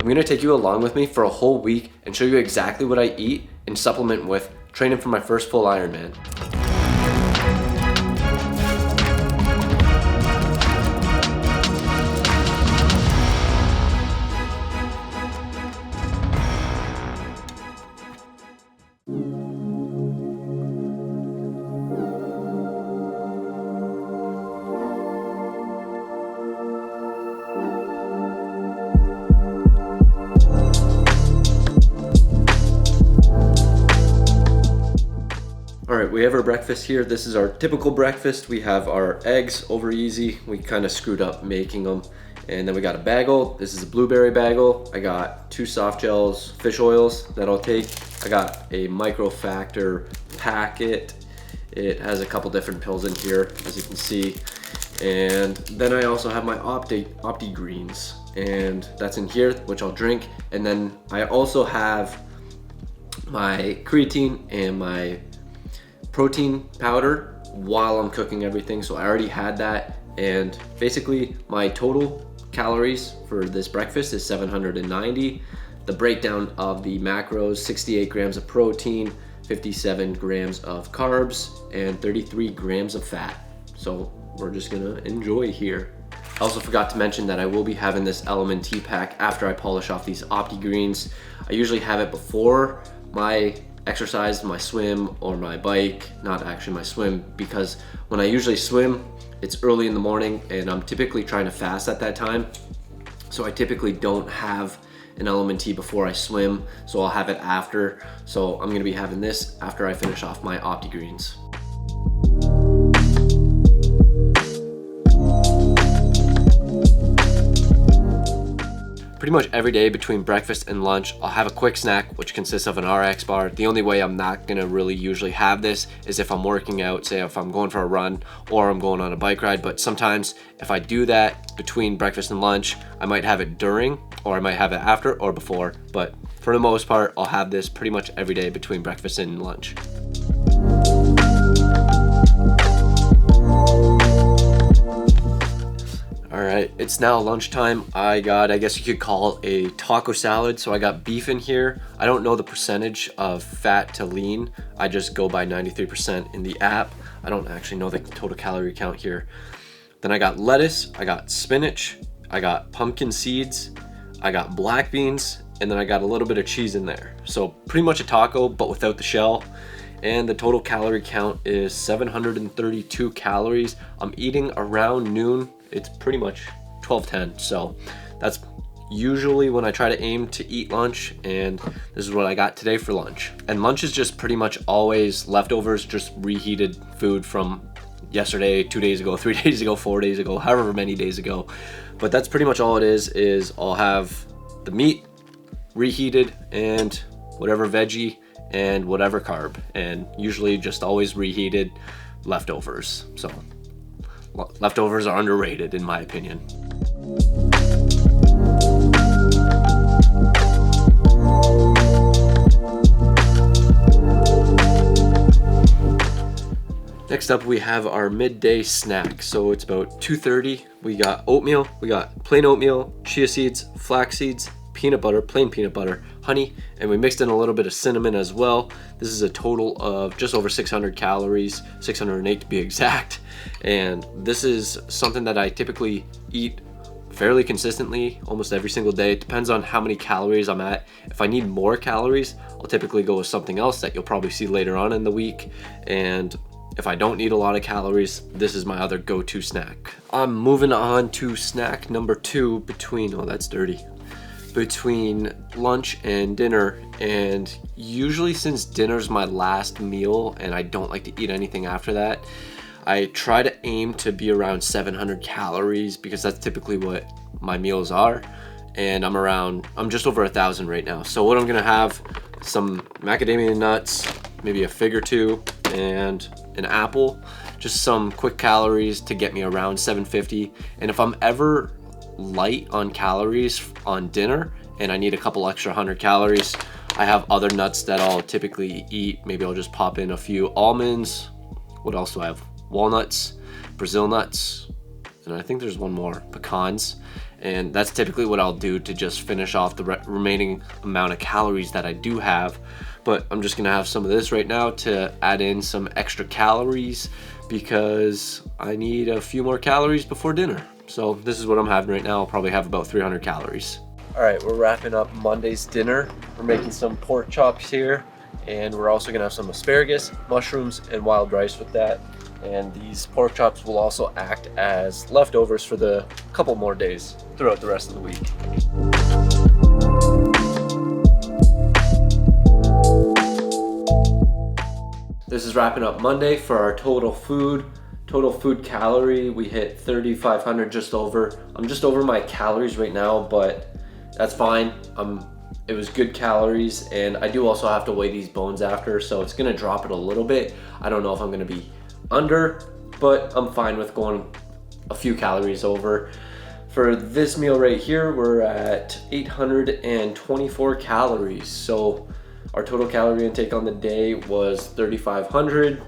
I'm gonna take you along with me for a whole week and show you exactly what I eat and supplement with training for my first full Ironman. All right, we have our breakfast here. This is our typical breakfast. We have our eggs over easy. We kind of screwed up making them. And then we got a bagel. This is a blueberry bagel. I got 2 soft gels, fish oils that I'll take. I got a microfactor packet. It has a couple different pills in here, as you can see. And then I also have my Opti greens, and that's in here, which I'll drink. And then I also have my creatine and my protein powder while I'm cooking everything. So I already had that, and basically my total calories for this breakfast is 790. The breakdown of the macros: 68 grams of protein, 57 grams of carbs, and 33 grams of fat. So we're just gonna enjoy here. I also forgot to mention that I will be having this LMNT pack after I polish off these Opti greens. I usually have it before my exercise, my swim or my bike, not actually my swim, because when I usually swim, it's early in the morning and I'm typically trying to fast at that time. So I typically don't have an LMNT before I swim, so I'll have it after. So I'm gonna be having this after I finish off my Opti greens. Pretty much every day between breakfast and lunch, I'll have a quick snack, which consists of an RX bar. The only way I'm not gonna really usually have this is if I'm working out, say if I'm going for a run or I'm going on a bike ride. But sometimes if I do that between breakfast and lunch, I might have it during, or I might have it after or before. But for the most part, I'll have this pretty much every day between breakfast and lunch. All right, it's now lunchtime. I got, I guess you could call a taco salad. So I got beef in here. I don't know the percentage of fat to lean. I just go by 93% in the app. I don't actually know the total calorie count here. Then I got lettuce, I got spinach, I got pumpkin seeds, I got black beans, and then I got a little bit of cheese in there. So pretty much a taco, but without the shell. And the total calorie count is 732 calories. I'm eating around noon. It's pretty much 12:10, so that's usually when I try to aim to eat lunch, and this is what I got today for lunch. And lunch is just pretty much always leftovers, just reheated food from yesterday, 2 days ago, 3 days ago, 4 days ago, however many days ago. But that's pretty much all it is I'll have the meat reheated and whatever veggie and whatever carb, and usually just always reheated leftovers. So leftovers are underrated in my opinion. Next up, we have our midday snack. So it's about 2:30. We got oatmeal, we got plain oatmeal, chia seeds, flax seeds, peanut butter, plain peanut butter, honey, and we mixed in a little bit of cinnamon as well. This is a total of just over 600 calories, 608 to be exact. And this is something that I typically eat fairly consistently almost every single day. It depends on how many calories I'm at. If I need more calories, I'll typically go with something else that you'll probably see later on in the week. And if I don't need a lot of calories, this is my other go-to snack. I'm moving on to snack number 2 between lunch and dinner. And usually, since dinner's my last meal and I don't like to eat anything after that, I try to aim to be around 700 calories because that's typically what my meals are. And I'm just over 1,000 right now. So what I'm gonna have, some macadamia nuts, maybe a fig or 2, and an apple, just some quick calories to get me around 750. And if I'm ever light on calories on dinner and I need a couple extra 100 calories, I have other nuts that I'll typically eat. Maybe I'll just pop in a few almonds. What else do I have? Walnuts, Brazil nuts, and I think there's one more, pecans. and that's typically what I'll do to just finish off the remaining amount of calories that I do have. But I'm just gonna have some of this right now to add in some extra calories because I need a few more calories before dinner. So this is what I'm having right now. I'll probably have about 300 calories. All right, we're wrapping up Monday's dinner. We're making some pork chops here, and we're also gonna have some asparagus, mushrooms, and wild rice with that. And these pork chops will also act as leftovers for the couple more days throughout the rest of the week. This is wrapping up Monday for our total food. Total food calorie, we hit 3,500, just over. I'm just over my calories right now, but that's fine. It was good calories, and I do also have to weigh these bones after, so it's gonna drop it a little bit. I don't know if I'm gonna be under, but I'm fine with going a few calories over. For this meal right here, we're at 824 calories. So our total calorie intake on the day was 3,500,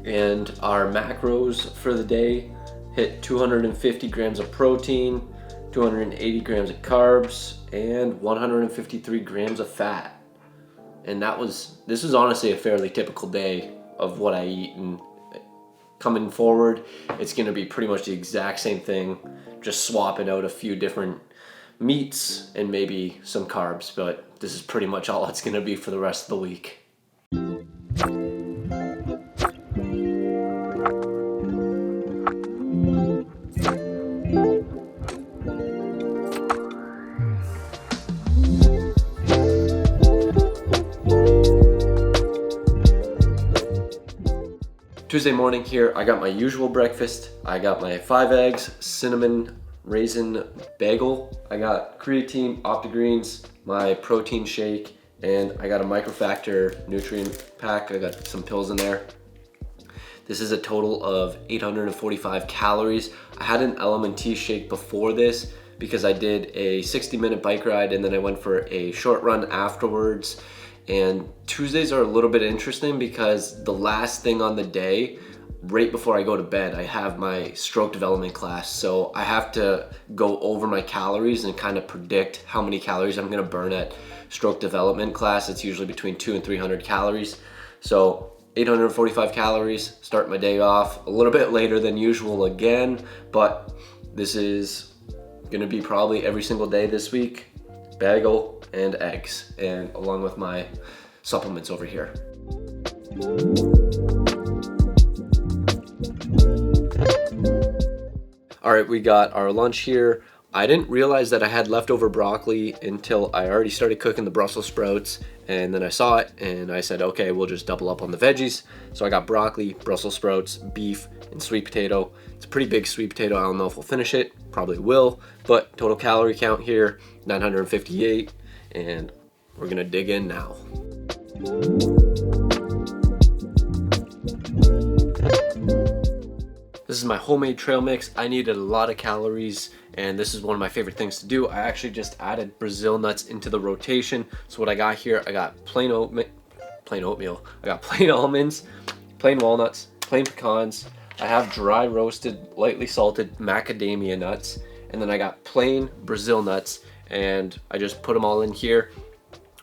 and our macros for the day hit 250 grams of protein, 280 grams of carbs, and 153 grams of fat. And this is honestly a fairly typical day of what I eat, and coming forward, it's gonna be pretty much the exact same thing, just swapping out a few different meats and maybe some carbs, but this is pretty much all it's gonna be for the rest of the week. Tuesday morning here, I got my usual breakfast. I got my 5 eggs, cinnamon raisin bagel. I got creatine, OptiGreens, my protein shake, and I got a microfactor nutrient pack. I got some pills in there. This is a total of 845 calories. I had an LMNT shake before this because I did a 60-minute bike ride and then I went for a short run afterwards. And Tuesdays are a little bit interesting because the last thing on the day, right before I go to bed, I have my stroke development class. So I have to go over my calories and kind of predict how many calories I'm gonna burn at stroke development class. It's usually between 200 and 300 calories. So 845 calories, start my day off a little bit later than usual again, but this is gonna be probably every single day this week. Bagel and eggs, and along with my supplements over here. All right, we got our lunch here. I didn't realize that I had leftover broccoli until I already started cooking the Brussels sprouts, and then I saw it and I said, okay, we'll just double up on the veggies. So I got broccoli, Brussels sprouts, beef, and sweet potato. It's a pretty big sweet potato. I don't know if we'll finish it, probably will, but total calorie count here, 958, and we're gonna dig in now. This is my homemade trail mix. I needed a lot of calories, and this is one of my favorite things to do. I actually just added Brazil nuts into the rotation. So what I got here, I got plain oatmeal. I got plain almonds, plain walnuts, plain pecans. I have dry roasted, lightly salted macadamia nuts, and then I got plain Brazil nuts, and I just put them all in here.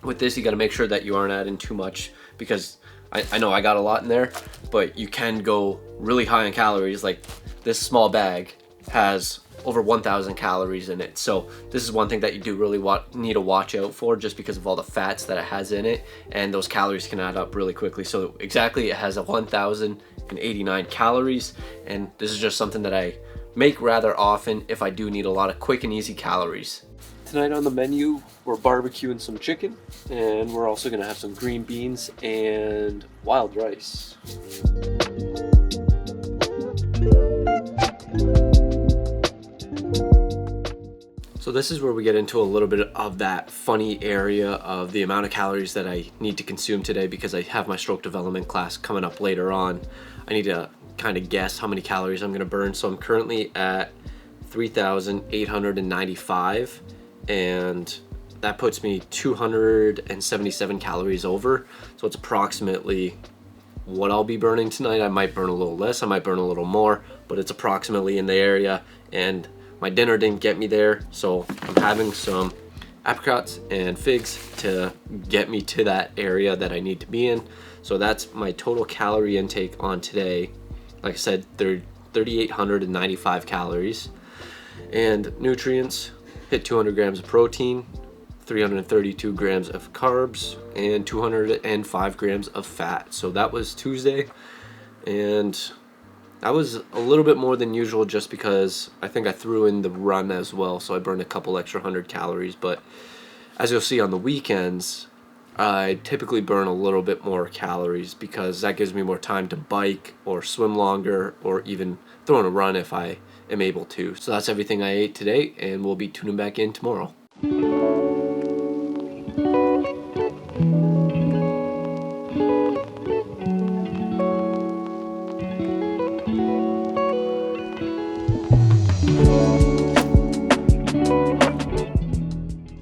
With this, you got to make sure that you aren't adding too much, because I know I got a lot in there, but you can go really high in calories. Like this small bag has over 1,000 calories in it. So this is one thing that you do really need to watch out for, just because of all the fats that it has in it, and those calories can add up really quickly. So exactly, it has a 1,089 calories, and this is just something that I make rather often if I do need a lot of quick and easy calories. Tonight on the menu, we're barbecuing some chicken, and we're also gonna have some green beans and wild rice. So this is where we get into a little bit of that funny area of the amount of calories that I need to consume today, because I have my stroke development class coming up later on. I need to kind of guess how many calories I'm gonna burn. So I'm currently at 3,895. And that puts me 277 calories over. So it's approximately what I'll be burning tonight. I might burn a little less, I might burn a little more, but it's approximately in the area. And My dinner didn't get me there, so I'm having some apricots and figs to get me to that area that I need to be in. So that's my total calorie intake on today. Like I said, 3,895 calories. And nutrients, hit 200 grams of protein, 332 grams of carbs, and 205 grams of fat. So that was Tuesday, and that was a little bit more than usual just because I think I threw in the run as well, so I burned a couple extra 100 calories. But as you'll see on the weekends, I typically burn a little bit more calories because that gives me more time to bike or swim longer or even throw in a run if I am able to. So that's everything I ate today, and we'll be tuning back in tomorrow.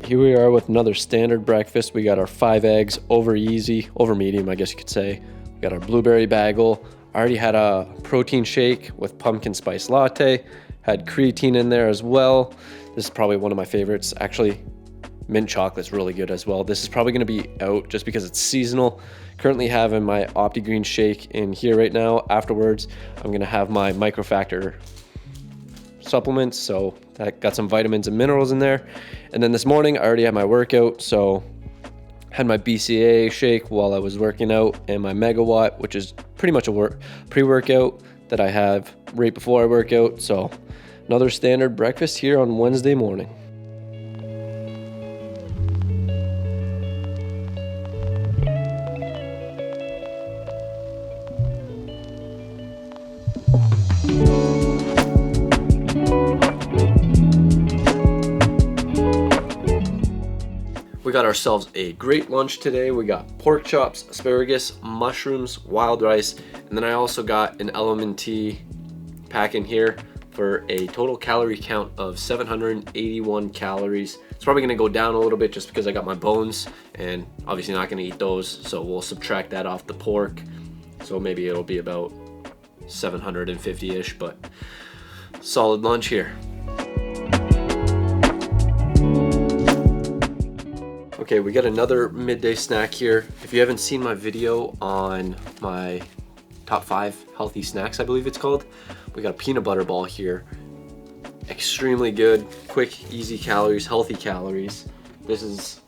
Here we are with another standard breakfast. We got our 5 eggs over easy, over medium, I guess you could say. We got our blueberry bagel. I already had a protein shake with pumpkin spice latte. Had creatine in there as well. This is probably one of my favorites. Actually, mint chocolate's really good as well. This is probably gonna be out just because it's seasonal. Currently having my OptiGreen shake in here right now. Afterwards, I'm gonna have my microfactor supplements, so that got some vitamins and minerals in there. And then this morning I already had my workout, so had my BCAA shake while I was working out, and my megawatt, which is pretty much a pre-workout that I have right before I work out. So another standard breakfast here on Wednesday morning. We got ourselves a great lunch today. We got pork chops, asparagus, mushrooms, wild rice, and then I also got an LMNT pack in here for a total calorie count of 781 calories. It's probably gonna go down a little bit just because I got my bones and obviously not gonna eat those, so we'll subtract that off the pork. So maybe it'll be about 750-ish, but solid lunch here. Okay, we got another midday snack here. If you haven't seen my video on my top 5 healthy snacks, I believe it's called, we got a peanut butter ball here. Extremely good, quick, easy calories, healthy calories. This is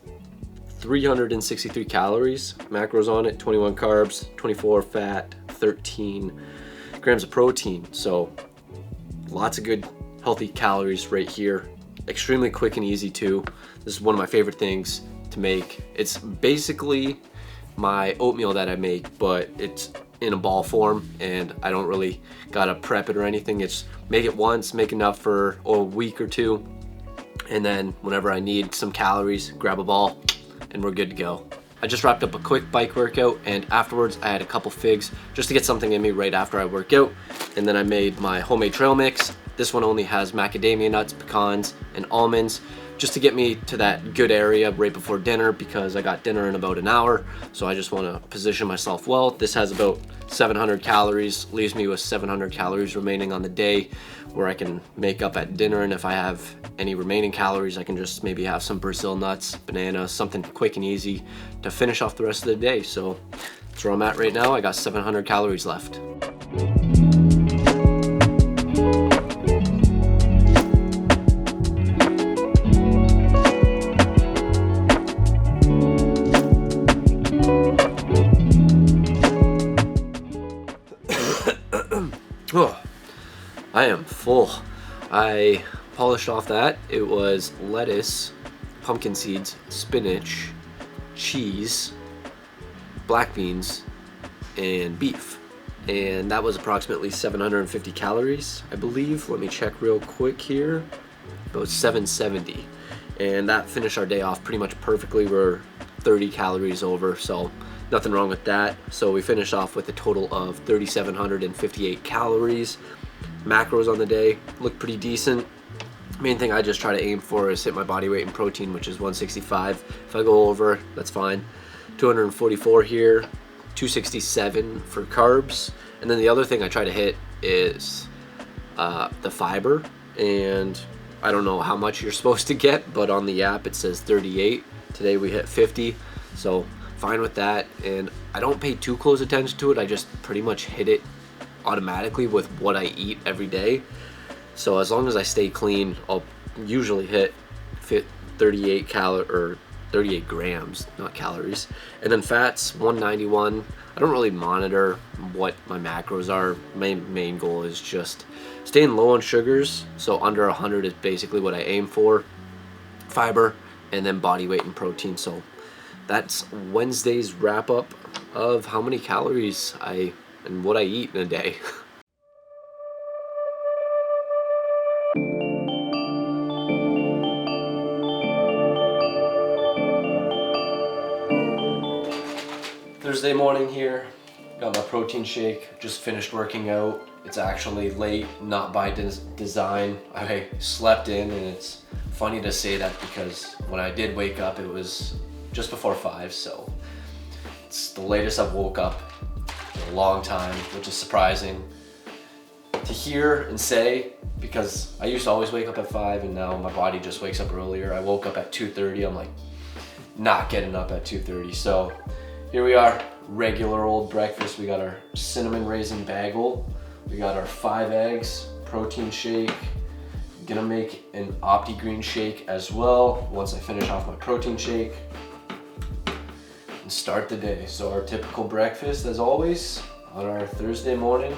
363 calories, macros on it, 21 carbs, 24 fat, 13 grams of protein. So lots of good, healthy calories right here. Extremely quick and easy too. This is one of my favorite things to make. It's basically my oatmeal that I make, but it's in a ball form and I don't really gotta prep it or anything. It's make it once, make enough for a week or two, and then whenever I need some calories, grab a ball and we're good to go. I just wrapped up a quick bike workout, and afterwards I had a couple figs just to get something in me right after I work out, and then I made my homemade trail mix. This one only has macadamia nuts, pecans, and almonds, just to get me to that good area right before dinner because I got dinner in about an hour, so I just want to position myself well. This has about 700 calories, leaves me with 700 calories remaining on the day where I can make up at dinner, and if I have any remaining calories, I can just maybe have some Brazil nuts, bananas, something quick and easy to finish off the rest of the day. So that's where I'm at right now. I got 700 calories left. Oh, I am full. I polished off that. It was lettuce, pumpkin seeds, spinach, cheese, black beans, and beef. And that was approximately 750 calories, I believe. Let me check real quick here. About 770. And that finished our day off pretty much perfectly. We're 30 calories over, so nothing wrong with that. So we finished off with a total of 3,758 calories. Macros on the day look pretty decent. Main thing I just try to aim for is hit my body weight in protein, which is 165. If I go over, that's fine. 244 here, 267 for carbs. And then the other thing I try to hit is the fiber. And I don't know how much you're supposed to get, but on the app it says 38. Today we hit 50, so fine with that. And I don't pay too close attention to it. I just pretty much hit it automatically with what I eat every day. So as long as I stay clean, I'll usually hit 38 grams, not calories. And then fats, 191. I don't really monitor what my macros are. My main goal is just staying low on sugars, so under 100 is basically what I aim for. Fiber, and then body weight and protein. So that's Wednesday's wrap up of how many calories and what I eat in a day. Thursday morning here, got my protein shake, just finished working out. It's actually late, not by design. I slept in, and it's funny to say that because when I did wake up, it was just before 5, so it's the latest I've woke up in a long time, which is surprising to hear and say, because I used to always wake up at 5 and now my body just wakes up earlier. I woke up at 2:30, I'm like not getting up at 2:30, so here we are, regular old breakfast. We got our cinnamon raisin bagel, we got our 5 eggs, protein shake. Gonna make an Opti Green shake as well once I finish off my protein shake and start the day. So our typical breakfast, as always, on our Thursday morning,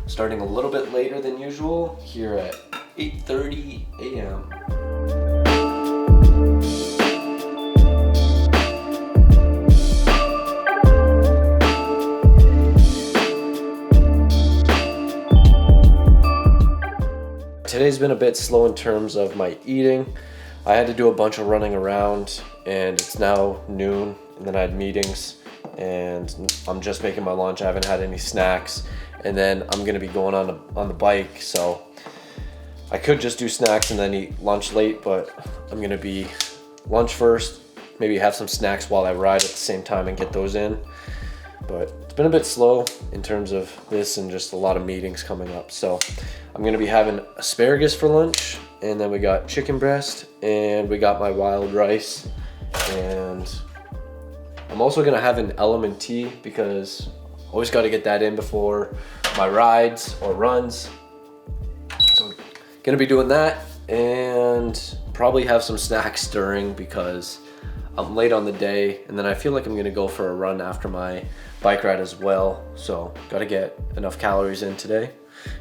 starting a little bit later than usual here at 8:30 a.m. Today's been a bit slow in terms of my eating. I had to do a bunch of running around, and it's now noon, and then I had meetings, and I'm just making my lunch. I haven't had any snacks, and then I'm gonna be going on the bike, so I could just do snacks and then eat lunch late, but I'm gonna be lunch first, maybe have some snacks while I ride at the same time and get those in. But it's been a bit slow in terms of this and just a lot of meetings coming up. So I'm gonna be having asparagus for lunch, and then we got chicken breast, and we got my wild rice, and I'm also gonna have an element tea because I always gotta get that in before my rides or runs. So gonna be doing that, and probably have some snacks stirring because I'm late on the day, and then I feel like I'm gonna go for a run after my bike ride as well. So gotta get enough calories in today,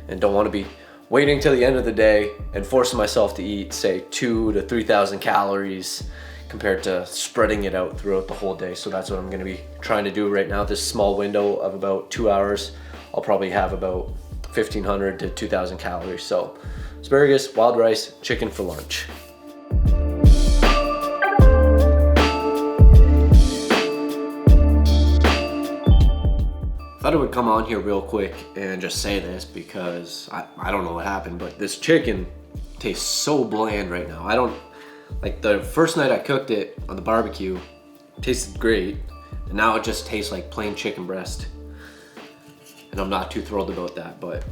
and don't want to be waiting till the end of the day and forcing myself to eat, say 2,000 to 3,000 calories compared to spreading it out throughout the whole day. So that's what I'm gonna be trying to do right now. This small window of about 2 hours, I'll probably have about 1,500 to 2,000 calories. So asparagus, wild rice, chicken for lunch. Thought I would come on here real quick and just say this because I don't know what happened, but this chicken tastes so bland right now. I don't, like the first night I cooked it on the barbecue, it tasted great, and now it just tastes like plain chicken breast. And I'm not too thrilled about that, but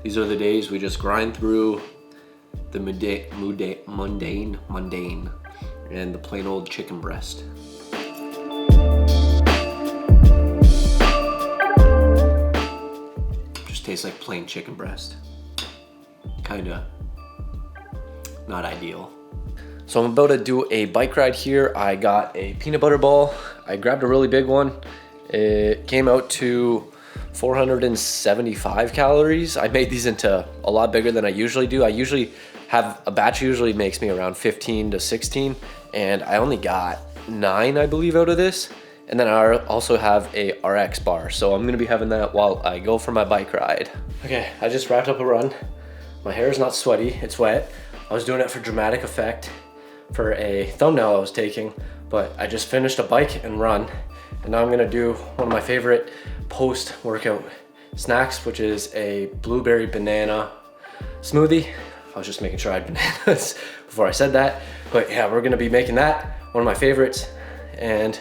these are the days we just grind through the mundane, and the plain old chicken breast. Tastes like plain chicken breast. Kinda not ideal. So I'm about to do a bike ride here. I got a peanut butter ball. I grabbed a really big one. It came out to 475 calories. I made these into a lot bigger than I usually do. I usually have a batch usually makes me around 15 to 16, and I only got 9, I believe, out of this. And then I also have a RX bar, so I'm gonna be having that while I go for my bike ride. Okay, I just wrapped up a run. My hair is not sweaty, it's wet. I was doing it for dramatic effect for a thumbnail I was taking, but I just finished a bike and run, and now I'm gonna do one of my favorite post-workout snacks, which is a blueberry banana smoothie. I was just making sure I had bananas before I said that, but yeah, we're gonna be making that, one of my favorites, and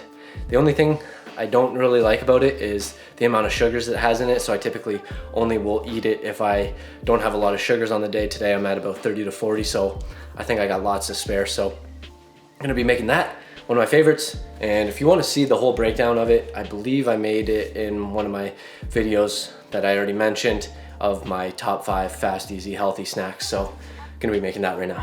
the only thing I don't really like about it is the amount of sugars it has in it. So I typically only will eat it if I don't have a lot of sugars on the day. Today I'm at about 30 to 40, so I think I got lots to spare. So I'm gonna be making that one of my favorites. And if you want to see the whole breakdown of it, I believe I made it in one of my videos that I already mentioned of my top 5 fast, easy, healthy snacks. So I'm gonna be making that right now.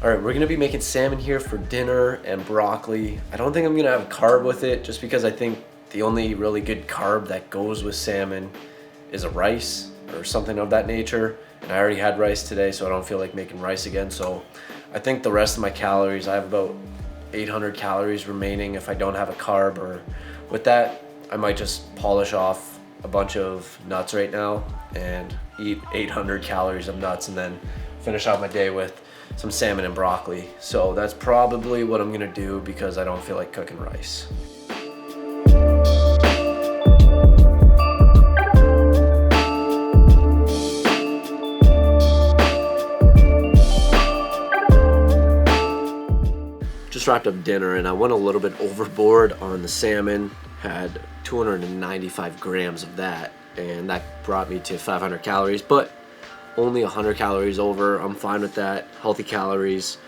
All right, we're gonna be making salmon here for dinner and broccoli. I don't think I'm gonna have a carb with it just because I think the only really good carb that goes with salmon is a rice or something of that nature. And I already had rice today, so I don't feel like making rice again. So I think the rest of my calories, I have about 800 calories remaining if I don't have a carb. Or with that, I might just polish off a bunch of nuts right now and eat 800 calories of nuts and then finish out my day with some salmon and broccoli. So that's probably what I'm gonna do because I don't feel like cooking rice. Just wrapped up dinner and I went a little bit overboard on the salmon. Had 295 grams of that, and that brought me to 500 calories, but only 100 calories over. I'm fine with that. Healthy calories.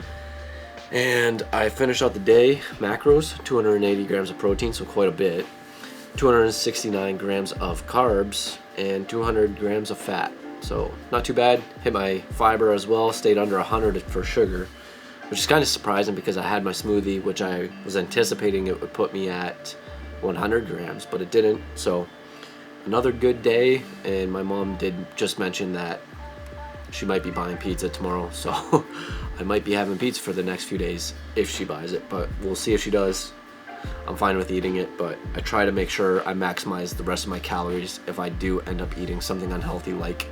And I finished out the day macros, 280 grams of protein, so quite a bit, 269 grams of carbs, and 200 grams of fat. So not too bad. Hit my fiber as well, stayed under 100 for sugar, which is kind of surprising because I had my smoothie, which I was anticipating it would put me at 100 grams, but it didn't. So another good day. And my mom did just mention that she might be buying pizza tomorrow, so I might be having pizza for the next few days if she buys it, but we'll see if she does. I'm fine with eating it, but I try to make sure I maximize the rest of my calories if I do end up eating something unhealthy like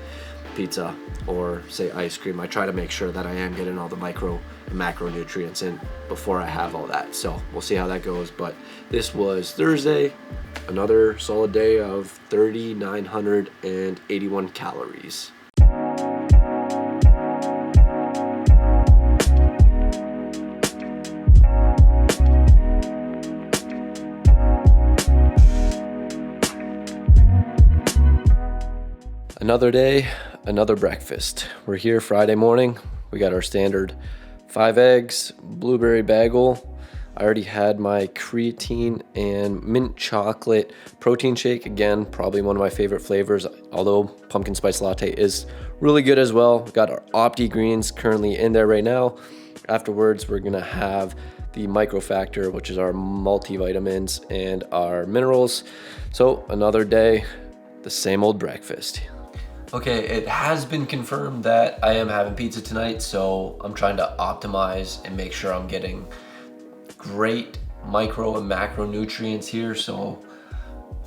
pizza or say ice cream. I try to make sure that I am getting all the micro and macronutrients in before I have all that. So we'll see how that goes. But this was Thursday, another solid day of 3,981 calories. Another day, another breakfast. We're here Friday morning. We got our standard 5 eggs, blueberry bagel. I already had my creatine and mint chocolate protein shake. Again, probably one of my favorite flavors, although pumpkin spice latte is really good as well. We got our Opti greens currently in there right now. Afterwards, we're gonna have the microfactor, which is our multivitamins and our minerals. So another day, the same old breakfast. Okay, it has been confirmed that I am having pizza tonight, so I'm trying to optimize and make sure I'm getting great micro and macronutrients here. So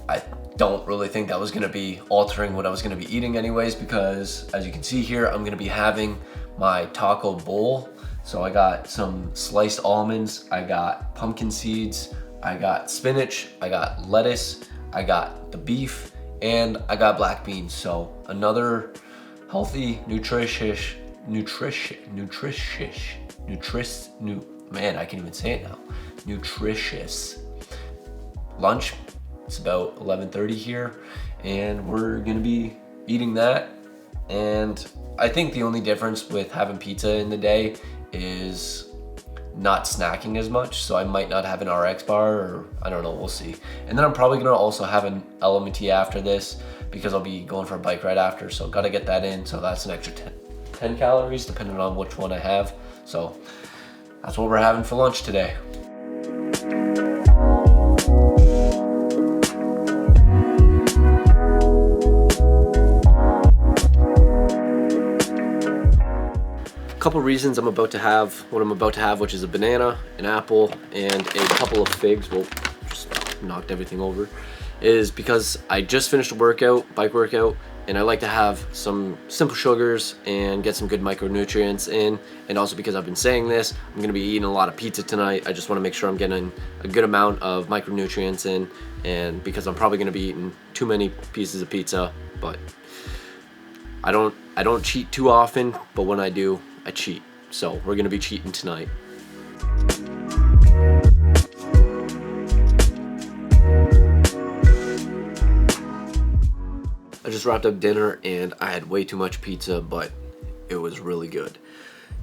I don't really think that was gonna be altering what I was gonna be eating anyways, because as you can see here, I'm gonna be having my taco bowl. So I got some sliced almonds, I got pumpkin seeds, I got spinach, I got lettuce, I got the beef, and I got black beans. So another healthy, nutritious lunch. It's about 11:30 here, and we're gonna be eating that. And I think the only difference with having pizza in the day is not snacking as much, so I might not have an RX bar, or I don't know, we'll see. And then I'm probably gonna also have an LMT after this because I'll be going for a bike ride after, so gotta get that in. So that's an extra 10 calories depending on which one I have. So that's what we're having for lunch today. Couple reasons I'm about to have what I'm about to have, which is a banana, an apple, and a couple of figs. Well, just knocked everything over. Is because I just finished a workout, bike workout, and I like to have some simple sugars and get some good micronutrients in. And also because I've been saying this, I'm gonna be eating a lot of pizza tonight. I just wanna make sure I'm getting a good amount of micronutrients in, and because I'm probably gonna be eating too many pieces of pizza, but I don't cheat too often, but when I do, I cheat. So we're gonna be cheating tonight. I just wrapped up dinner and I had way too much pizza, but it was really good.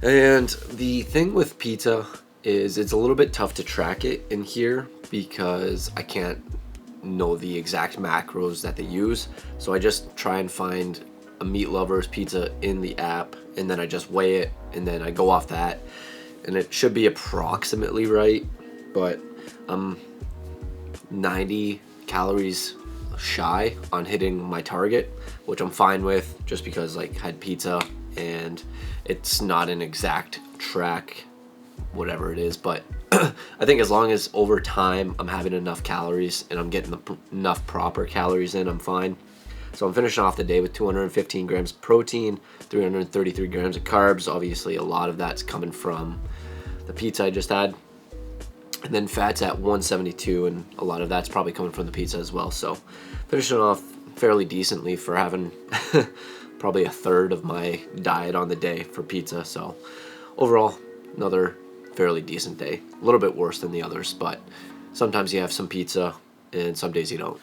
And the thing with pizza is it's a little bit tough to track it in here because I can't know the exact macros that they use. So I just try and find a Meat Lover's pizza in the app, and then I just weigh it, and then I go off that, and it should be approximately right, but I'm 90 calories shy on hitting my target, which I'm fine with just because like I had pizza and it's not an exact track, whatever it is, but I think as long as over time I'm having enough calories and I'm getting enough proper calories in, I'm fine. So I'm finishing off the day with 215 grams of protein, 333 grams of carbs. Obviously a lot of that's coming from the pizza I just had. And then fats at 172, and a lot of that's probably coming from the pizza as well. So finishing off fairly decently for having probably a third of my diet on the day for pizza. So overall, another fairly decent day. A little bit worse than the others, but sometimes you have some pizza and some days you don't.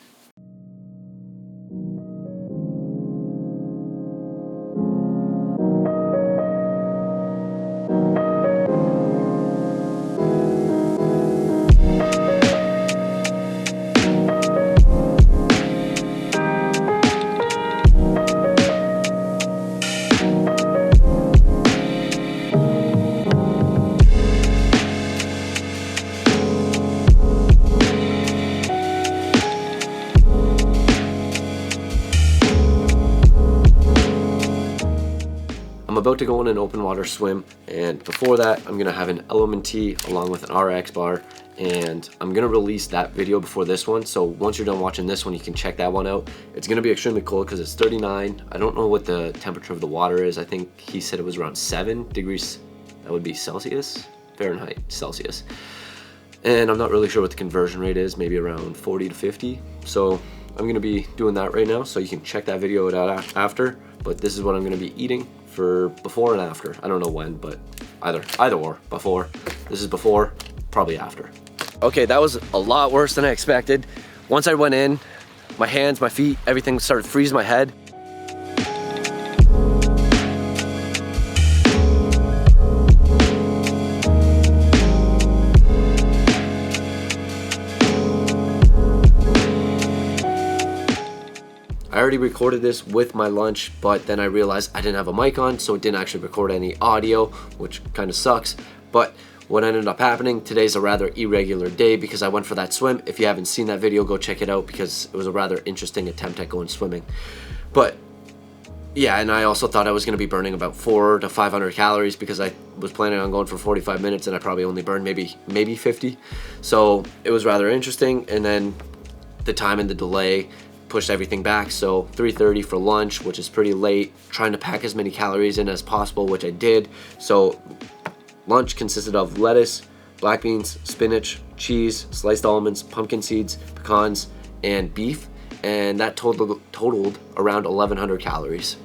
I'm about to go on an open water swim, and before that I'm gonna have an element tea along with an RX bar, and I'm gonna release that video before this one. So once you're done watching this one, you can check that one out. It's gonna be extremely cold because it's 39. I don't know what the temperature of the water is. I think he said it was around 7 degrees. That would be Celsius, Fahrenheit, Celsius. And I'm not really sure what the conversion rate is, maybe around 40 to 50. So I'm gonna be doing that right now, so you can check that video out after. But this is what I'm gonna be eating for before and after. I don't know when, but either or, before. This is before, probably after. Okay, that was a lot worse than I expected. Once I went in, my hands, my feet, everything started freezing my head. I already recorded this with my lunch, but then I realized I didn't have a mic on, so it didn't actually record any audio, which kind of sucks. But what ended up happening, today's a rather irregular day because I went for that swim. If you haven't seen that video, go check it out because it was a rather interesting attempt at going swimming. But yeah, and I also thought I was going to be burning about 400 to 500 calories because I was planning on going for 45 minutes and I probably only burned maybe 50. So it was rather interesting, and then the time and the delay pushed everything back. So 3:30 for lunch, which is pretty late, trying to pack as many calories in as possible, which I did. So lunch consisted of lettuce, black beans, spinach, cheese, sliced almonds, pumpkin seeds, pecans, and beef, and that totaled around 1,100 calories.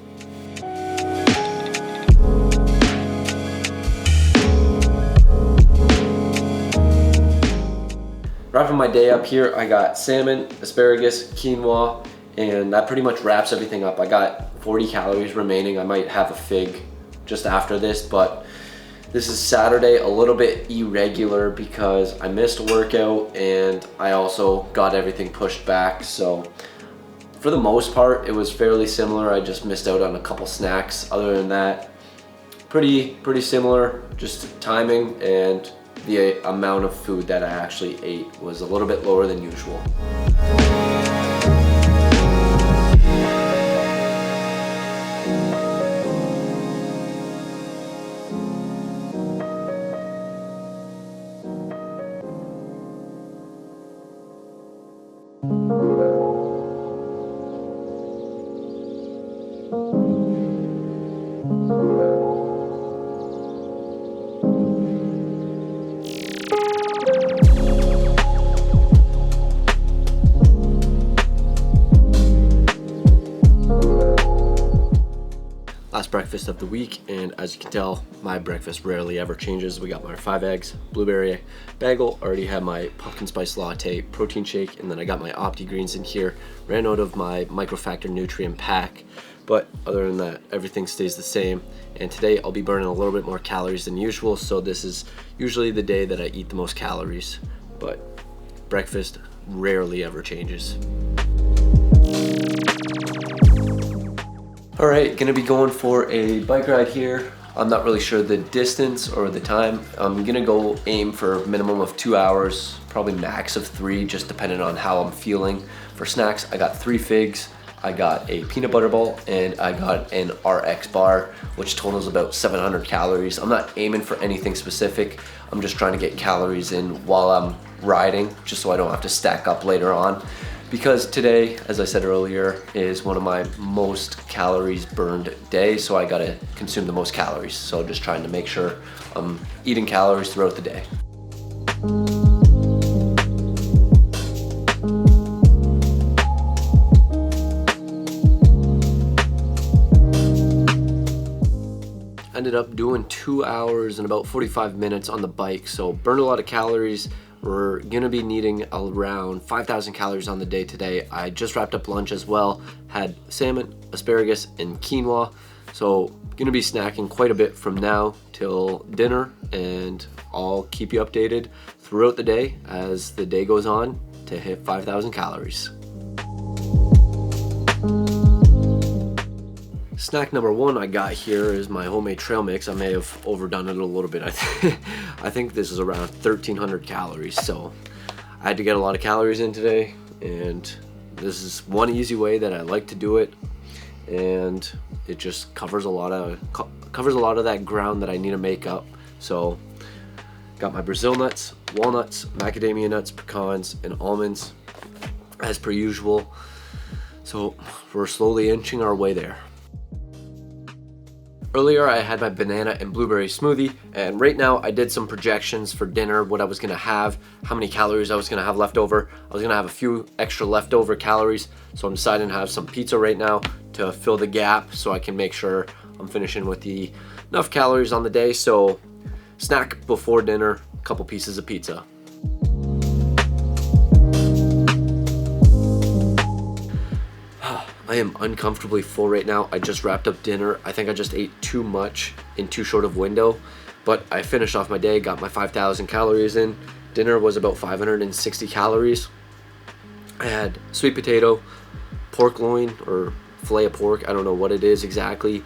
Wrapping my day up here, I got salmon, asparagus, quinoa, and that pretty much wraps everything up. I got 40 calories remaining. I might have a fig just after this, but this is Saturday, a little bit irregular because I missed a workout and I also got everything pushed back. So for the most part, it was fairly similar. I just missed out on a couple snacks. Other than that, pretty similar, just timing, and the amount of food that I actually ate was a little bit lower than usual. breakfast of the week, and as you can tell, my breakfast rarely ever changes. We got my 5 eggs, blueberry bagel, already had my pumpkin spice latte, protein shake, and then I got my Opti greens in here. Ran out of my microfactor nutrient pack, but other than that, everything stays the same. And today I'll be burning a little bit more calories than usual, so this is usually the day that I eat the most calories, but breakfast rarely ever changes. All right, gonna be going for a bike ride here. I'm not really sure the distance or the time. I'm gonna go aim for a minimum of 2 hours, probably max of 3, just depending on how I'm feeling. For snacks, I got 3 figs, I got a peanut butter ball, and I got an RX bar, which totals about 700 calories. I'm not aiming for anything specific. I'm just trying to get calories in while I'm riding, just so I don't have to stack up later on. Because today, as I said earlier, is one of my most calories burned days, so I gotta consume the most calories. So just trying to make sure I'm eating calories throughout the day. Ended up doing 2 hours and about 45 minutes on the bike, so burned a lot of calories. We're gonna be needing around 5,000 calories on the day today. I just wrapped up lunch as well, had salmon, asparagus, and quinoa. So gonna be snacking quite a bit from now till dinner, and I'll keep you updated throughout the day as the day goes on to hit 5,000 calories. Snack number 1 I got here is my homemade trail mix. I may have overdone it a little bit. I think this is around 1,300 calories, so I had to get a lot of calories in today, and this is one easy way that I like to do it, and it just covers a lot of that ground that I need to make up. So got my Brazil nuts, walnuts, macadamia nuts, pecans, and almonds as per usual. So we're slowly inching our way there. Earlier I had my banana and blueberry smoothie, and right now I did some projections for dinner, what I was gonna have, how many calories I was gonna have left over. I was gonna have a few extra leftover calories, so I'm deciding to have some pizza right now to fill the gap so I can make sure I'm finishing with enough calories on the day. So snack before dinner, a couple pieces of pizza. I am uncomfortably full right now. I just wrapped up dinner. I think I just ate too much in too short of window, but I finished off my day, got my 5,000 calories in. Dinner was about 560 calories. I had sweet potato, pork loin or fillet of pork, I don't know what it is exactly,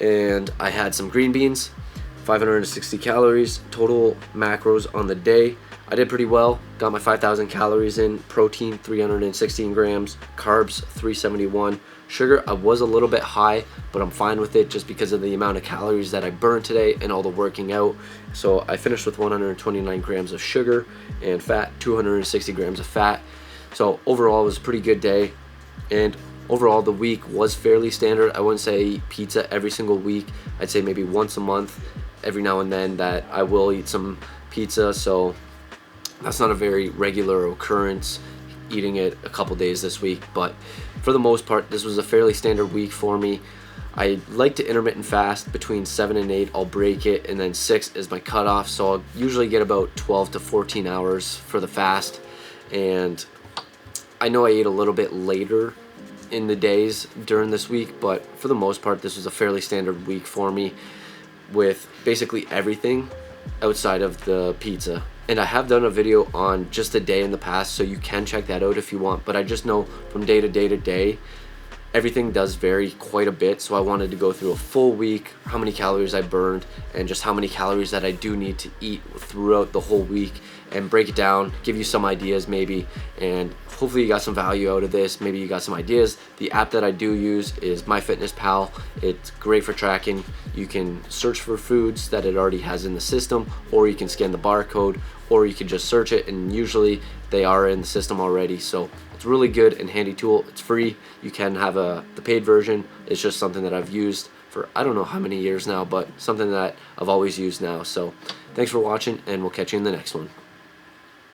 and I had some green beans, 560 calories. Total macros on the day, I did pretty well. Got my 5,000 calories in. Protein 316 grams, carbs 371. Sugar, I was a little bit high, but I'm fine with it just because of the amount of calories that I burned today and all the working out. So I finished with 129 grams of sugar, and fat, 260 grams of fat. So overall it was a pretty good day, and overall the week was fairly standard. I wouldn't say I eat pizza every single week. I'd say maybe once a month, every now and then, that I will eat some pizza. So that's not a very regular occurrence, eating it a couple days this week, but for the most part this was a fairly standard week for me. I like to intermittent fast between 7 and 8. I'll break it, and then 6 is my cutoff, so I'll usually get about 12 to 14 hours for the fast. And I know I ate a little bit later in the days during this week, but for the most part this was a fairly standard week for me, with basically everything outside of the pizza. And I have done a video on just a day in the past, so you can check that out if you want, but I just know from day to day to day everything does vary quite a bit, so I wanted to go through a full week, how many calories I burned, and just how many calories that I do need to eat throughout the whole week, and break it down, give you some ideas maybe, and hopefully you got some value out of this. Maybe you got some ideas. The app that I do use is MyFitnessPal. It's great for tracking. You can search for foods that it already has in the system, or you can scan the barcode, or you can just search it, and usually they are in the system already. So it's a really good and handy tool. It's free. You can have the paid version. It's just something that I've used for I don't know how many years now, but something that I've always used now. So thanks for watching, and we'll catch you in the next one.